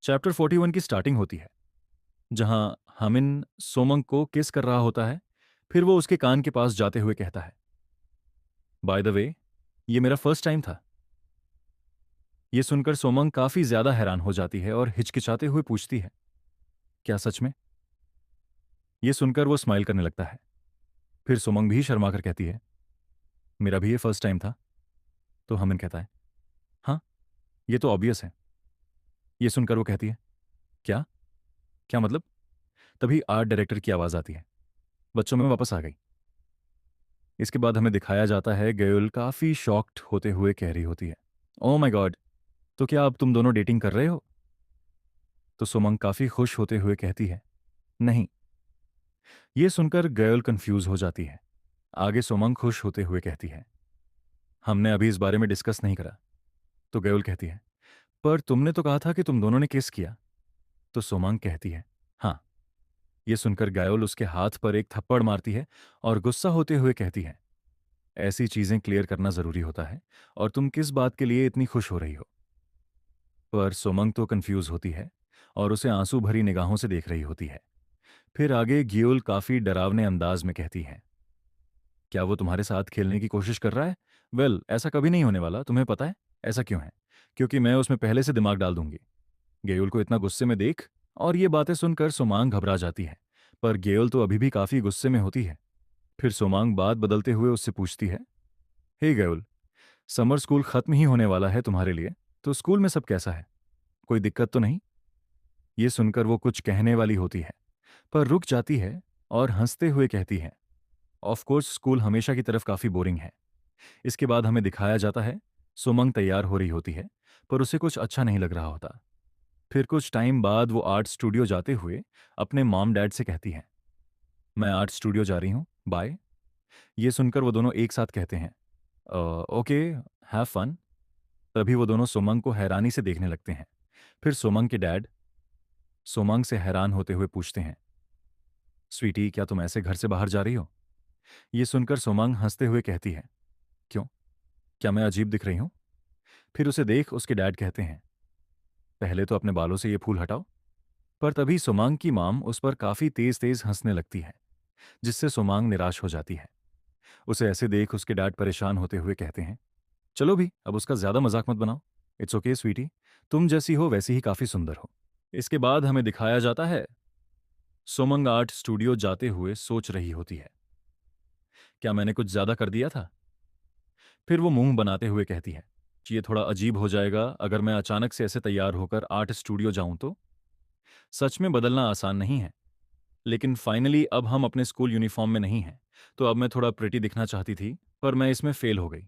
Chapter 41 की starting होती है, जहां हामिन सोमंग को किस कर रहा होता है। फिर वो उसके कान के पास जाते हुए कहता है, बाय द वे, ये मेरा फर्स्ट टाइम था। ये सुनकर सोमंग काफी ज्यादा हैरान हो जाती है और हिचकिचाते हुए पूछती है, क्या सच में? ये सुनकर वो स्माइल करने लगता है। फिर सोमंग भी शर्मा कर कहती है, मेरा भी ये फर्स्ट टाइम था। तो हामिन कहता है, हाँ, ये तो ऑब्वियस है। ये सुनकर वो कहती है, क्या? क्या मतलब? तभी आर्ट डायरेक्टर की आवाज आती है, बच्चों में वापस आ गई। इसके बाद हमें दिखाया जाता है गयोल काफी शॉक्ड होते हुए कह रही होती है, ओ माय गॉड, तो क्या अब तुम दोनों डेटिंग कर रहे हो? तो सुमंग काफी खुश होते हुए कहती है, नहीं। ये सुनकर गयोल कंफ्यूज हो जाती है। आगे सुमंग खुश होते हुए कहती है, हमने अभी इस बारे में डिस्कस नहीं करा। तो गयोल कहती है, पर तुमने तो कहा था कि तुम दोनों ने किस किया। तो सुमंग कहती है, हाँ। ये सुनकर गयोल उसके हाथ पर एक थप्पड़ मारती है और गुस्सा होते हुए कहती है, ऐसी चीजें क्लियर करना जरूरी होता है, और तुम किस बात के लिए इतनी खुश हो रही हो? पर सोमंग तो कंफ्यूज होती है और उसे आंसू भरी निगाहों से देख रही होती है। फिर आगे गियोल काफी डरावने अंदाज में कहती है, क्या वो तुम्हारे साथ खेलने की कोशिश कर रहा है? वेल, ऐसा कभी नहीं होने वाला, तुम्हें पता है ऐसा क्यों है? क्योंकि मैं उसमें पहले से दिमाग डाल दूंगी। गेयोल को इतना गुस्से में देख और ये बातें सुनकर सोमांग घबरा जाती है, पर गेयोल तो अभी भी काफी गुस्से में होती है। फिर सोमांग बात बदलते हुए उससे पूछती है, हे गेयोल, समर स्कूल खत्म ही होने वाला है तुम्हारे लिए, तो स्कूल में सब कैसा है? कोई दिक्कत तो नहीं? ये सुनकर वो कुछ कहने वाली होती है, पर रुक जाती है और हंसते हुए कहती है, ऑफ कोर्स स्कूल हमेशा की तरफ काफी बोरिंग है। इसके बाद हमें दिखाया जाता है सुमंग तैयार हो रही होती है, पर उसे कुछ अच्छा नहीं लग रहा होता। फिर कुछ टाइम बाद वो आर्ट स्टूडियो जाते हुए अपने मॉम डैड से कहती है, मैं आर्ट स्टूडियो जा रही हूँ, बाय। ये सुनकर वो दोनों एक साथ कहते हैं, ओके, हैव फन। तभी वो दोनों सुमंग को हैरानी से देखने लगते हैं। फिर सुमंग के डैड सुमंग से हैरान होते हुए पूछते हैं, स्वीटी, क्या तुम ऐसे घर से बाहर जा रही हो? ये सुनकर सुमंग हंसते हुए कहती है, क्यों? क्या मैं अजीब दिख रही हूं? फिर उसे देख उसके डैड कहते हैं, पहले तो अपने बालों से ये फूल हटाओ। पर तभी सुमांग की माम उस पर काफी तेज तेज हंसने लगती है, जिससे सुमांग निराश हो जाती है। उसे ऐसे देख उसके डैड परेशान होते हुए कहते हैं, चलो भी, अब उसका ज्यादा मजाक मत बनाओ। इट्स ओके स्वीटी, तुम जैसी हो वैसी ही काफी सुंदर हो। इसके बाद हमें दिखाया जाता है सुमंग आर्ट स्टूडियो जाते हुए सोच रही होती है, क्या मैंने कुछ ज्यादा कर दिया था? फिर वो मुंह बनाते हुए कहती है, ये थोड़ा अजीब हो जाएगा अगर मैं अचानक से ऐसे तैयार होकर आर्ट स्टूडियो जाऊं तो। सच में बदलना आसान नहीं है, लेकिन फाइनली अब हम अपने स्कूल यूनिफॉर्म में नहीं हैं, तो अब मैं थोड़ा प्रिटी दिखना चाहती थी, पर मैं इसमें फेल हो गई।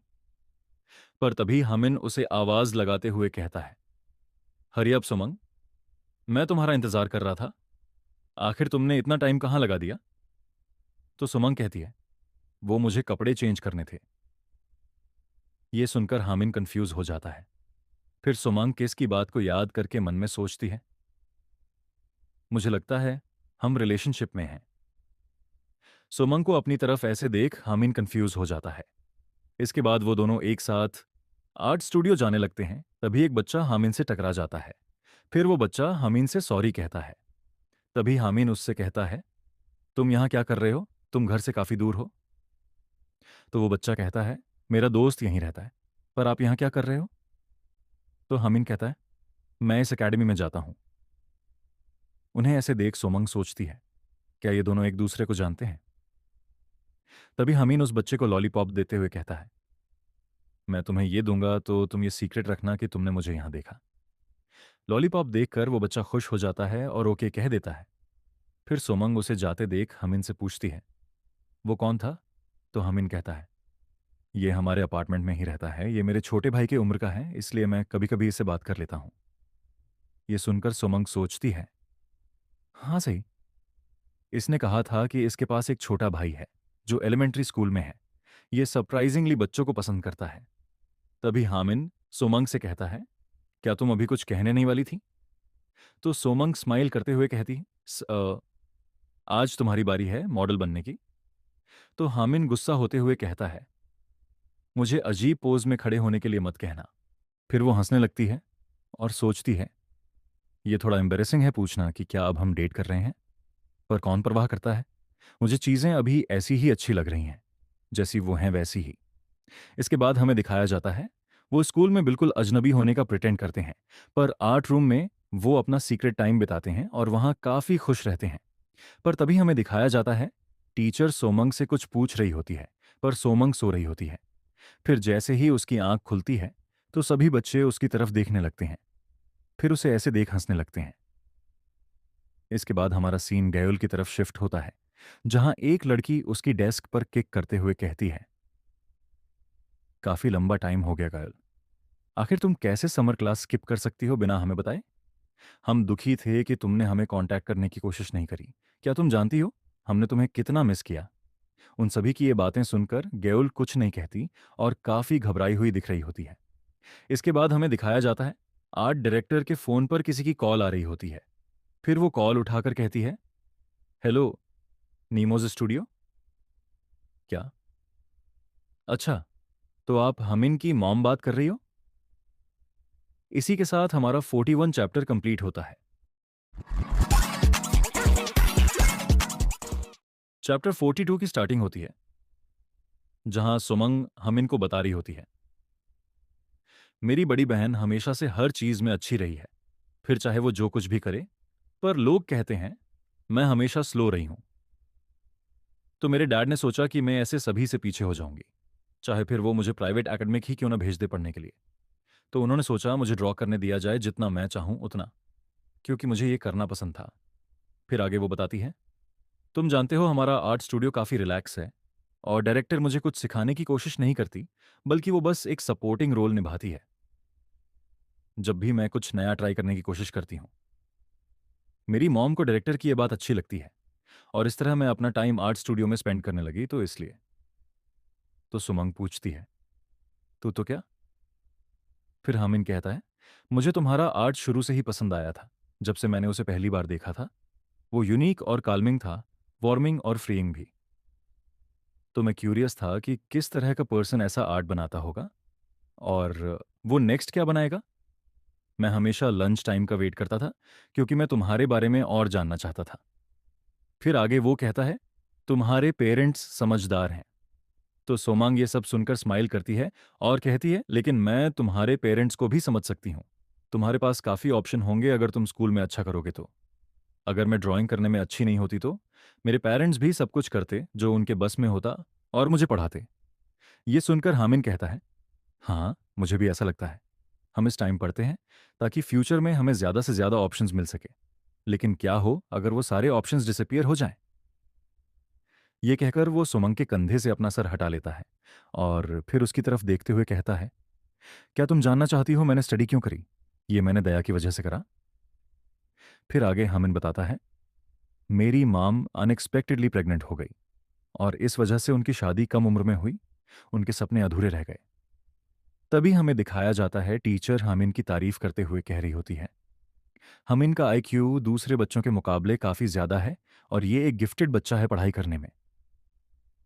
पर तभी हामिन उसे आवाज लगाते हुए कहता है, हरी अप सुमंग, मैं तुम्हारा इंतजार कर रहा था। आखिर तुमने इतना टाइम कहाँ लगा दिया? तो सुमंग कहती है, वो मुझे कपड़े चेंज करने थे। ये सुनकर हामिन कंफ्यूज हो जाता है। फिर सुमंग किस की बात को याद करके मन में सोचती है, मुझे लगता है हम रिलेशनशिप में हैं। सुमंग को अपनी तरफ ऐसे देख हामिन कंफ्यूज हो जाता है। इसके बाद वो दोनों एक साथ आर्ट स्टूडियो जाने लगते हैं। तभी एक बच्चा हामिन से टकरा जाता है। फिर वो बच्चा हामिन से सॉरी कहता है। तभी हामिन उससे कहता है, तुम यहाँ क्या कर रहे हो? तुम घर से काफी दूर हो। तो वो बच्चा कहता है, मेरा दोस्त यहीं रहता है, पर आप यहाँ क्या कर रहे हो? तो हामिन कहता है, मैं इस एकेडमी में जाता हूँ। उन्हें ऐसे देख सोमंग सोचती है, क्या ये दोनों एक दूसरे को जानते हैं? तभी हामिन उस बच्चे को लॉलीपॉप देते हुए कहता है, मैं तुम्हें ये दूंगा तो तुम ये सीक्रेट रखना कि तुमने मुझे यहाँ देखा। लॉलीपॉप देखकर वो बच्चा खुश हो जाता है और ओके कह देता है। फिर सोमंग उसे जाते देख हमिन से पूछती है, वो कौन था? तो हमिन कहता है, ये हमारे अपार्टमेंट में ही रहता है, ये मेरे छोटे भाई की उम्र का है, इसलिए मैं कभी कभी इससे बात कर लेता हूँ। ये सुनकर सोमंग सोचती है, हाँ सही, इसने कहा था कि इसके पास एक छोटा भाई है जो एलिमेंट्री स्कूल में है। ये सरप्राइजिंगली बच्चों को पसंद करता है। तभी हामिन सोमंग से कहता है, क्या तुम अभी कुछ कहने नहीं वाली थी? तो सोमंग स्माइल करते हुए कहती है, आज तुम्हारी बारी है मॉडल बनने की। तो हामिन गुस्सा होते हुए कहता है, मुझे अजीब पोज में खड़े होने के लिए मत कहना। फिर वो हंसने लगती है और सोचती है, ये थोड़ा एम्बेरेसिंग है पूछना कि क्या अब हम डेट कर रहे हैं, पर कौन परवाह करता है। मुझे चीज़ें अभी ऐसी ही अच्छी लग रही हैं, जैसी वो हैं वैसी ही। इसके बाद हमें दिखाया जाता है वो स्कूल में बिल्कुल अजनबी होने का प्रिटेंड करते हैं, पर आर्ट रूम में वो अपना सीक्रेट टाइम बिताते हैं और वहाँ काफ़ी खुश रहते हैं। पर तभी हमें दिखाया जाता है टीचर सोमंग से कुछ पूछ रही होती है, पर सोमंग सो रही होती है। फिर जैसे ही उसकी आंख खुलती है तो सभी बच्चे उसकी तरफ देखने लगते हैं, फिर उसे ऐसे देख हंसने लगते हैं। इसके बाद हमारा सीन गयोल की तरफ शिफ्ट होता है, जहां एक लड़की उसकी डेस्क पर किक करते हुए कहती है, काफी लंबा टाइम हो गया गयोल, आखिर तुम कैसे समर क्लास स्किप कर सकती हो बिना हमें बताए। हम दुखी थे कि तुमने हमें कांटेक्ट करने की कोशिश नहीं करी। क्या तुम जानती हो हमने तुम्हें कितना मिस किया। उन सभी की ये बातें सुनकर गेउल कुछ नहीं कहती और काफी घबराई हुई दिख रही होती है। इसके बाद हमें दिखाया जाता है आर्ट डायरेक्टर के फोन पर किसी की कॉल आ रही होती है। फिर वो कॉल उठाकर कहती है, हेलो, नीमोज स्टूडियो। क्या? अच्छा, तो आप हमिन की मॉम बात कर रही हो। इसी के साथ हमारा 41 चैप्टर कंप्लीट होता है। चैप्टर 42 की स्टार्टिंग होती है, जहां सुमंग हमिन को बता रही होती है, मेरी बड़ी बहन हमेशा से हर चीज में अच्छी रही है, फिर चाहे वो जो कुछ भी करे, पर लोग कहते हैं मैं हमेशा स्लो रही हूं। तो मेरे डैड ने सोचा कि मैं ऐसे सभी से पीछे हो जाऊंगी, चाहे फिर वो मुझे प्राइवेट एकेडमिक ही क्यों ना भेज दे पढ़ने के लिए। तो उन्होंने सोचा मुझे ड्रॉ करने दिया जाए जितना मैं चाहूं उतना, क्योंकि मुझे ये करना पसंद था। फिर आगे वो बताती है, तुम जानते हो हमारा आर्ट स्टूडियो काफ़ी रिलैक्स है और डायरेक्टर मुझे कुछ सिखाने की कोशिश नहीं करती, बल्कि वो बस एक सपोर्टिंग रोल निभाती है जब भी मैं कुछ नया ट्राई करने की कोशिश करती हूँ। मेरी मॉम को डायरेक्टर की ये बात अच्छी लगती है और इस तरह मैं अपना टाइम आर्ट स्टूडियो में स्पेंड करने लगी, तो इसलिए। तो सुमंग पूछती है, तो क्या? फिर हामिन कहता है, मुझे तुम्हारा आर्ट शुरू से ही पसंद आया था। जब से मैंने उसे पहली बार देखा था, वो यूनिक और काल्मिंग था, वार्मिंग और फ्रीइंग भी। तो मैं क्यूरियस था कि किस तरह का पर्सन ऐसा आर्ट बनाता होगा और वो नेक्स्ट क्या बनाएगा। मैं हमेशा लंच टाइम का वेट करता था, क्योंकि मैं तुम्हारे बारे में और जानना चाहता था। फिर आगे वो कहता है, तुम्हारे पेरेंट्स समझदार हैं। तो सोमांग ये सब सुनकर स्माइल करती है और कहती है, लेकिन मैं तुम्हारे पेरेंट्स को भी समझ सकती हूँ। तुम्हारे पास काफ़ी ऑप्शन होंगे अगर तुम स्कूल में अच्छा करोगे तो। अगर मैं ड्राइंग करने में अच्छी नहीं होती तो मेरे पेरेंट्स भी सब कुछ करते जो उनके बस में होता और मुझे पढ़ाते। ये सुनकर हामिन कहता है, हाँ, मुझे भी ऐसा लगता है। हम इस टाइम पढ़ते हैं ताकि फ्यूचर में हमें ज़्यादा से ज़्यादा ऑप्शंस मिल सके। लेकिन क्या हो अगर वो सारे ऑप्शंस डिसअपीयर हो जाएं? ये कहकर वो सुमंग के कंधे से अपना सर हटा लेता है और फिर उसकी तरफ देखते हुए कहता है, क्या तुम जानना चाहती हो मैंने स्टडी क्यों करी? ये मैंने दया की वजह से करा। फिर आगे हामिन बताता है, मेरी माम अनएक्सपेक्टेडली प्रेग्नेंट हो गई और इस वजह से उनकी शादी कम उम्र में हुई, उनके सपने अधूरे रह गए। तभी हमें दिखाया जाता है टीचर हामिन की तारीफ करते हुए कह रही होती है, हामिन का आईक्यू दूसरे बच्चों के मुकाबले काफ़ी ज़्यादा है और ये एक गिफ्टेड बच्चा है पढ़ाई करने में।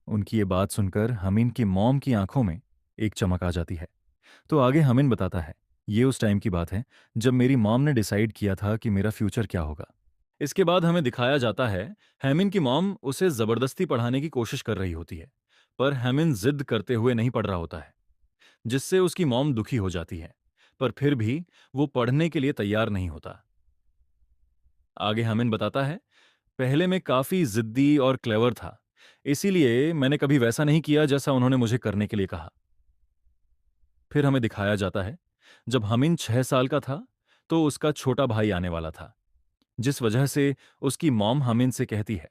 उनकी ये बात सुनकर हमिन की मॉम की आंखों में एक चमक आ जाती है। तो आगे हमिन बताता है, ये उस टाइम की बात है जब मेरी मॉम ने डिसाइड किया था कि मेरा फ्यूचर क्या होगा। इसके बाद हमें दिखाया जाता है हेमिन की मॉम उसे जबरदस्ती पढ़ाने की कोशिश कर रही होती है, पर हेमिन जिद करते हुए नहीं पढ़ रहा होता है, जिससे उसकी मॉम दुखी हो जाती है। पर फिर भी वो पढ़ने के लिए तैयार नहीं होता। आगे हेमिन बताता है, पहले मैं काफी जिद्दी और क्लेवर था, इसीलिए मैंने कभी वैसा नहीं किया जैसा उन्होंने मुझे करने के लिए कहा। फिर हमें दिखाया जाता है जब हमिन 6 साल का था तो उसका छोटा भाई आने वाला था, जिस वजह से उसकी मॉम हमिन से कहती है,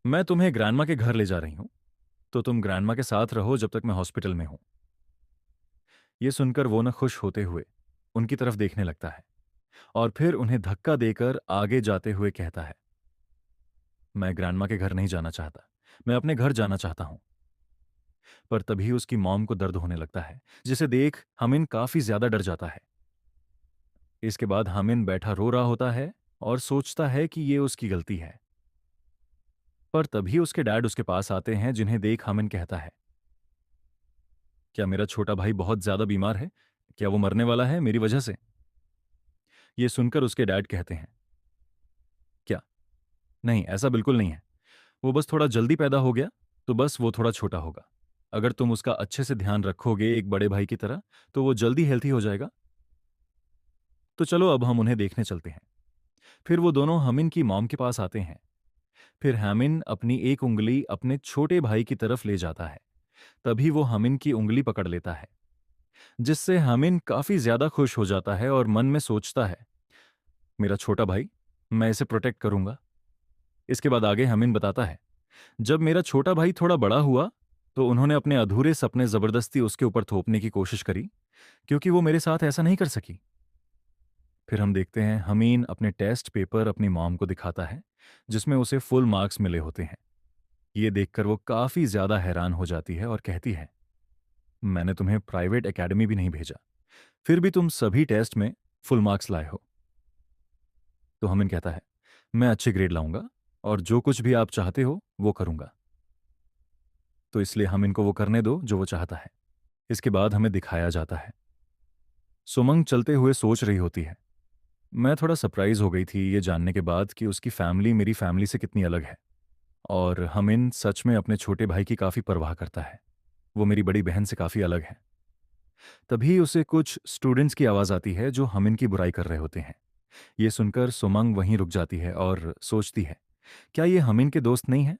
मैं तुम्हें ग्रैंडमा के घर ले जा रही हूं, तो तुम ग्रैंडमा के साथ रहो जब तक मैं हॉस्पिटल में हूं। यह सुनकर वो न खुश होते हुए उनकी तरफ देखने लगता है और फिर उन्हें धक्का देकर आगे जाते हुए कहता है, मैं ग्रैंडमा के घर नहीं जाना चाहता, मैं अपने घर जाना चाहता हूं। पर तभी उसकी मॉम को दर्द होने लगता है, जिसे देख हमिन काफी ज्यादा डर जाता है। इसके बाद हामिन बैठा रो रहा होता है और सोचता है कि ये उसकी गलती है। पर तभी उसके डैड उसके पास आते हैं, जिन्हें देख हामिन कहता है, क्या मेरा छोटा भाई बहुत ज्यादा बीमार है? क्या वो मरने वाला है मेरी वजह से? ये सुनकर उसके डैड कहते हैं, क्या? नहीं, ऐसा बिल्कुल नहीं है। वो बस थोड़ा जल्दी पैदा हो गया, तो बस वो थोड़ा छोटा होगा। अगर तुम उसका अच्छे से ध्यान रखोगे एक बड़े भाई की तरह, तो वो जल्दी हेल्थी हो जाएगा। तो चलो अब हम उन्हें देखने चलते हैं। फिर वो दोनों हमिन की मॉम के पास आते हैं। फिर हामिन अपनी एक उंगली अपने छोटे भाई की तरफ ले जाता है। तभी वो हमिन की उंगली पकड़ लेता है, जिससे हामिन काफी ज्यादा खुश हो जाता है और मन में सोचता है, मेरा छोटा भाई, मैं इसे प्रोटेक्ट करूंगा। इसके बाद आगे हमिन बताता है, जब मेरा छोटा भाई थोड़ा बड़ा हुआ तो उन्होंने अपने अधूरे सपने जबरदस्ती उसके ऊपर थोपने की कोशिश करी, क्योंकि वो मेरे साथ ऐसा नहीं कर सकी। फिर हम देखते हैं हमीन अपने टेस्ट पेपर अपनी मॉम को दिखाता है, जिसमें उसे फुल मार्क्स मिले होते हैं। ये देखकर वो काफी ज्यादा हैरान हो जाती है और कहती है, मैंने तुम्हें प्राइवेट एकेडमी भी नहीं भेजा, फिर भी तुम सभी टेस्ट में फुल मार्क्स लाए हो। तो हमिन कहता है, मैं अच्छे ग्रेड लाऊंगा और जो कुछ भी आप चाहते हो वो करूंगा। तो इसलिए हम इनको वो करने दो जो वो चाहता है। इसके बाद हमें दिखाया जाता है, सुमंग चलते हुए सोच रही होती है। मैं थोड़ा सरप्राइज हो गई थी ये जानने के बाद कि उसकी फैमिली मेरी फैमिली से कितनी अलग है, और हमिन सच में अपने छोटे भाई की काफी परवाह करता है। वो मेरी बड़ी बहन से काफी अलग है। तभी उसे कुछ स्टूडेंट्स की आवाज आती है जो हमिन की बुराई कर रहे होते हैं। ये सुनकर सुमंग वहीं रुक जाती है और सोचती है, क्या ये हमिन के दोस्त नहीं है?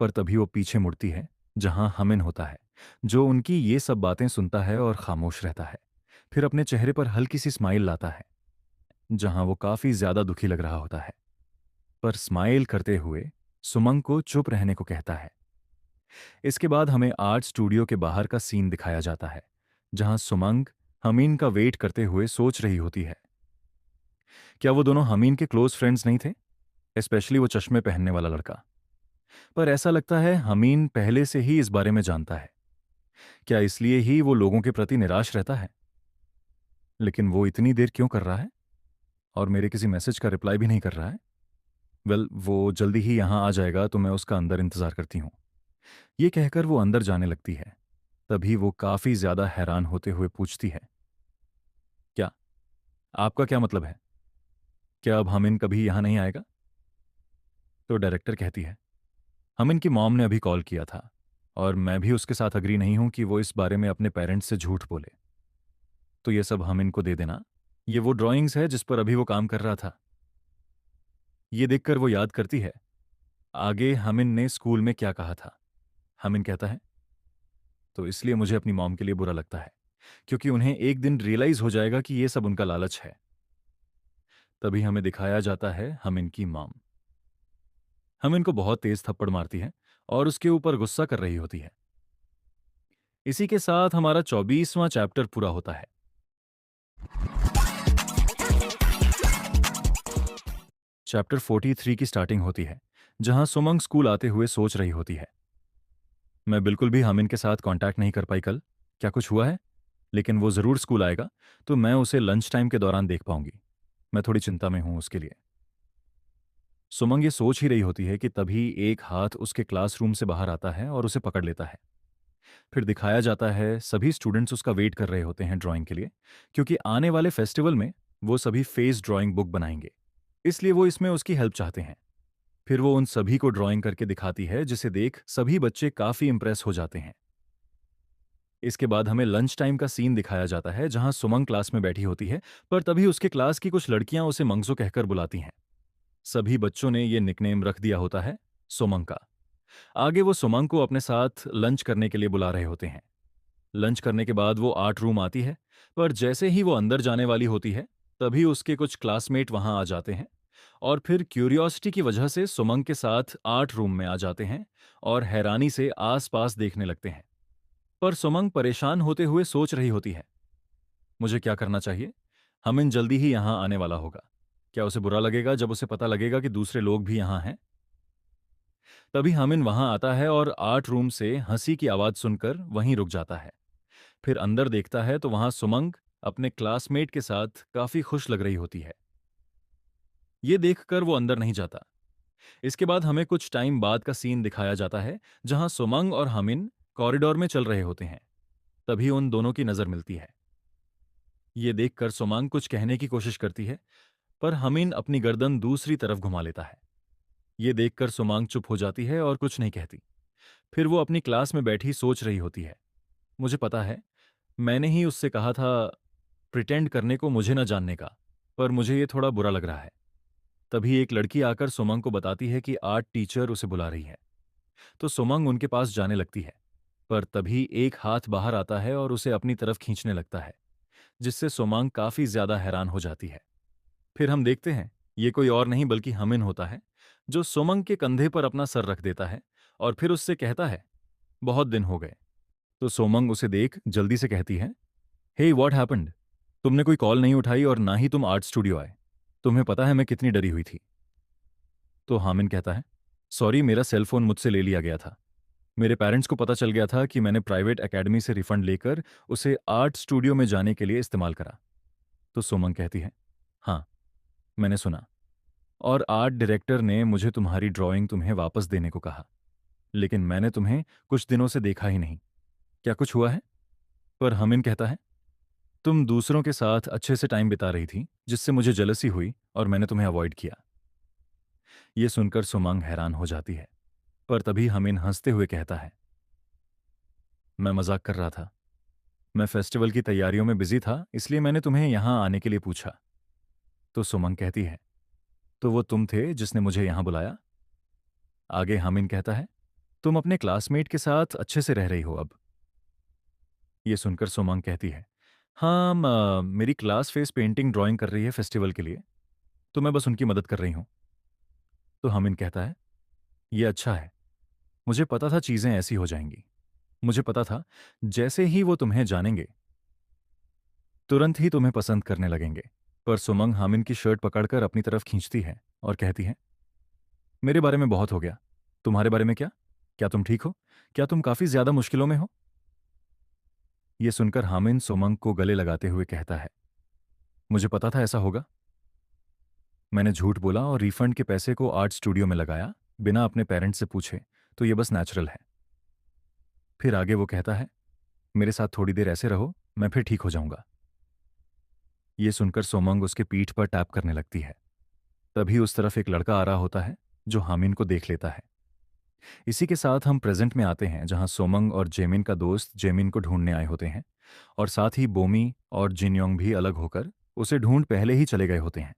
पर तभी वो पीछे मुड़ती है, जहां हमिन होता है, जो उनकी ये सब बातें सुनता है और खामोश रहता है। फिर अपने चेहरे पर हल्की सी स्माइल लाता है, जहां वो काफी ज्यादा दुखी लग रहा होता है। पर स्माइल करते हुए सुमंग को चुप रहने को कहता है। इसके बाद हमें आर्ट स्टूडियो के बाहर का सीन दिखाया जाता है, जहां सुमंग हमीन का वेट करते हुए सोच रही होती है, क्या वो दोनों हमीन के क्लोज फ्रेंड्स नहीं थे, स्पेशली वो चश्मे पहनने वाला लड़का। पर ऐसा लगता है हमीन पहले से ही इस बारे में जानता है। क्या इसलिए ही वो लोगों के प्रति निराश रहता है? लेकिन वो इतनी देर क्यों कर रहा है और मेरे किसी मैसेज का रिप्लाई भी नहीं कर रहा है? वेल, वो जल्दी ही यहां आ जाएगा तो मैं उसका अंदर इंतजार करती हूं। ये कहकर वो अंदर जाने लगती है। तभी वो काफी ज्यादा हैरान होते हुए पूछती है, क्या? आपका क्या मतलब है? क्या अब हमिन कभी यहां नहीं आएगा? तो डायरेक्टर कहती है, हमिन की मॉम ने अभी कॉल किया था और मैं भी उसके साथ अग्री नहीं हूं कि वो इस बारे में अपने पेरेंट्स से झूठ बोले। तो ये सब हमिन को दे देना। ये वो ड्राइंग्स है जिस पर अभी वो काम कर रहा था। ये देखकर वो याद करती है, आगे हमिन ने स्कूल में क्या कहा था। हमिन कहता है, तो इसलिए मुझे अपनी मॉम के लिए बुरा लगता है, क्योंकि उन्हें एक दिन रियलाइज हो जाएगा कि ये सब उनका लालच है। तभी हमें दिखाया जाता है हमिन की मॉम। हमिन को बहुत तेज थप्पड़ मारती है और उसके ऊपर गुस्सा कर रही होती है। इसी के साथ हमारा 24वां चैप्टर पूरा होता है। चैप्टर 43 की स्टार्टिंग होती है, जहां सुमंग स्कूल आते हुए सोच रही होती है, मैं बिल्कुल भी हामिन के साथ कांटेक्ट नहीं कर पाई कल। क्या कुछ हुआ है? लेकिन वो जरूर स्कूल आएगा, तो मैं उसे लंच टाइम के दौरान देख पाऊंगी। मैं थोड़ी चिंता में हूं उसके लिए। सुमंग ये सोच ही रही होती है कि तभी एक हाथ उसके क्लासरूम से बाहर आता है और उसे पकड़ लेता है। फिर दिखाया जाता है सभी स्टूडेंट्स उसका वेट कर रहे होते हैं ड्राइंग के लिए, क्योंकि आने वाले फेस्टिवल में वो सभी फेस ड्राइंग बुक बनाएंगे। इसलिए वो इसमें उसकी हेल्प चाहते हैं। फिर वो उन सभी को ड्राइंग करके दिखाती है, जिसे देख सभी बच्चे काफी इंप्रेस हो जाते हैं। इसके बाद हमें लंच टाइम का सीन दिखाया जाता है, जहां सुमंग क्लास में बैठी होती है, पर तभी उसके क्लास की कुछ लड़कियां उसे मंगजो कहकर बुलाती हैं। सभी बच्चों ने ये निकनेम रख दिया होता है, सुमंग का। आगे वो सुमंग को अपने साथ लंच करने के लिए बुला रहे होते हैं। लंच करने के बाद वो आर्ट रूम आती है, पर जैसे ही वो अंदर जाने वाली होती है, तभी उसके कुछ क्लासमेट वहां आ जाते हैं और फिर क्यूरियोसिटी की वजह से सुमंग के साथ आर्ट रूम में आ जाते हैं और हैरानी से आस-पास देखने लगते हैं। पर सुमंग परेशान होते हुए सोच रही होती है, मुझे क्या करना चाहिए? हमिन जल्दी ही यहां आने वाला होगा। क्या उसे बुरा लगेगा जब उसे पता लगेगा कि दूसरे लोग भी यहां हैं? तभी हमिन वहां आता है और आर्ट रूम से हंसी की आवाज सुनकर वहीं रुक जाता है। फिर अंदर देखता है तो वहां सुमंग अपने क्लासमेट के साथ काफी खुश लग रही होती है। ये देखकर वो अंदर नहीं जाता। इसके बाद हमें कुछ टाइम बाद का सीन दिखाया जाता है, जहां सुमंग और हमिन कॉरिडोर में चल रहे होते हैं। तभी उन दोनों की नजर मिलती है। ये देखकर सोमांग कुछ कहने की कोशिश करती है, पर हमिन अपनी गर्दन दूसरी तरफ घुमा लेता है। ये देखकर सोमांग चुप हो जाती है और कुछ नहीं कहती। फिर वो अपनी क्लास में बैठी सोच रही होती है। मुझे पता है, मैंने ही उससे कहा था प्रिटेंड करने को, मुझे न जानने का, पर मुझे ये थोड़ा बुरा लग रहा है। तभी एक लड़की आकर सोमंग को बताती है कि आर्ट टीचर उसे बुला रही है। तो सोमंग उनके पास जाने लगती है, पर तभी एक हाथ बाहर आता है और उसे अपनी तरफ खींचने लगता है, जिससे सोमंग काफी ज्यादा हैरान हो जाती है। फिर हम देखते हैं, ये कोई और नहीं बल्कि हमिन होता है, जो सोमंग के कंधे पर अपना सर रख देता है और फिर उससे कहता है, बहुत दिन हो गए। तो सोमंग उसे देख जल्दी से कहती है, हे व्हाट हैपेंड? तुमने कोई कॉल नहीं उठाई और ना ही तुम आर्ट स्टूडियो आए। तुम्हें पता है मैं कितनी डरी हुई थी। तो हामिन कहता है, सॉरी, मेरा सेल फोन मुझसे ले लिया गया था। मेरे पेरेंट्स को पता चल गया था कि मैंने प्राइवेट एकेडमी से रिफंड लेकर उसे आर्ट स्टूडियो में जाने के लिए इस्तेमाल करा। तो सोमंग कहती है, हाँ, मैंने सुना, और आर्ट डायरेक्टर ने मुझे तुम्हारी ड्राइंग तुम्हें वापस देने को कहा, लेकिन मैंने तुम्हें कुछ दिनों से देखा ही नहीं। क्या कुछ हुआ है? पर हमिन कहता है, तुम दूसरों के साथ अच्छे से टाइम बिता रही थी, जिससे मुझे जेलसी हुई और मैंने तुम्हें अवॉइड किया। ये सुनकर सुमंग हैरान हो जाती है, पर तभी हमिन हंसते हुए कहता है, मैं मजाक कर रहा था। मैं फेस्टिवल की तैयारियों में बिजी था, इसलिए मैंने तुम्हें यहां आने के लिए पूछा। तो सुमंग कहती है, तो वो तुम थे जिसने मुझे यहां बुलाया? आगे हमिन कहता है, तुम अपने क्लासमेट के साथ अच्छे से रह रही हो अब? ये सुनकर सुमंग कहती है, हाँ, मेरी क्लास फेस पेंटिंग ड्राइंग कर रही है फेस्टिवल के लिए, तो मैं बस उनकी मदद कर रही हूं। तो हमिन कहता है, ये अच्छा है। मुझे पता था चीजें ऐसी हो जाएंगी। मुझे पता था जैसे ही वो तुम्हें जानेंगे, तुरंत ही तुम्हें पसंद करने लगेंगे। पर सुमंग हामिन की शर्ट पकड़कर अपनी तरफ खींचती है और कहती है, मेरे बारे में बहुत हो गया। तुम्हारे बारे में क्या? क्या तुम ठीक हो? क्या तुम काफी ज्यादा मुश्किलों में हो? यह सुनकर हामिन सुमंग को गले लगाते हुए कहता है, मुझे पता था ऐसा होगा। मैंने झूठ बोला और रिफंड के पैसे को आर्ट स्टूडियो में लगाया, बिना अपने पेरेंट्स से पूछे, तो ये बस नेचुरल है। फिर आगे वो कहता है, मेरे साथ थोड़ी देर ऐसे रहो, मैं फिर ठीक हो जाऊंगा। ये सुनकर सोमंग उसके पीठ पर टैप करने लगती है। तभी उस तरफ एक लड़का आ रहा होता है, जो हामिन को देख लेता है। इसी के साथ हम प्रेजेंट में आते हैं, जहां सोमंग और जेमिन का दोस्त जेमिन को ढूंढने आए होते हैं, और साथ ही बोमी और जिनयोंग भी अलग होकर उसे ढूंढ पहले ही चले गए होते हैं।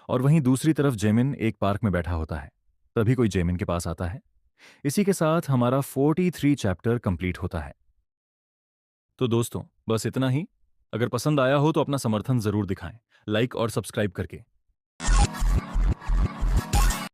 और वहीं दूसरी तरफ जेमिन एक पार्क में बैठा होता है। तभी कोई जेमिन के पास आता है। इसी के साथ हमारा 43 चैप्टर कंप्लीट होता है। तो दोस्तों, बस इतना ही। अगर पसंद आया हो तो अपना समर्थन जरूर दिखाएं, लाइक और सब्सक्राइब करके।